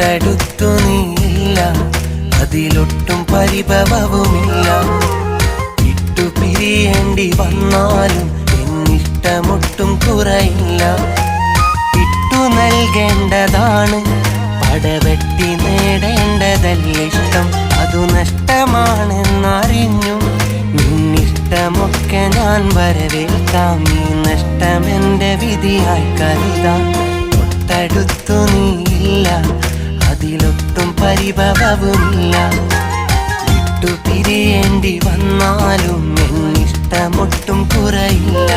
തൊട്ടടുത്തു നീയില്ല, അതിലൊട്ടും പരിഭവവുമില്ല. വിട്ടുപിരിയേണ്ടി വന്നാലും എന്നിഷ്ടമൊട്ടും കുറയില്ല. വിട്ടു നൽകേണ്ടതാണ്, പടവെട്ടി നേടേണ്ടതല്ല ഇഷ്ടം. അതു നഷ്ടമാണെന്നറിഞ്ഞു നിന്നിഷ്ടമൊക്കെ ഞാൻ വരവേൽക്കാം. ഈ നഷ്ടമെന്റെ വിധിയായി കരുതാം. തൊട്ടടുത്തു നീയില്ല, അതിലൊട്ടും പരിഭവവുമില്ല. വിട്ടുപിരിയേണ്ടി വന്നാലും എന്നിഷ്ടമൊട്ടും കുറയില്ല.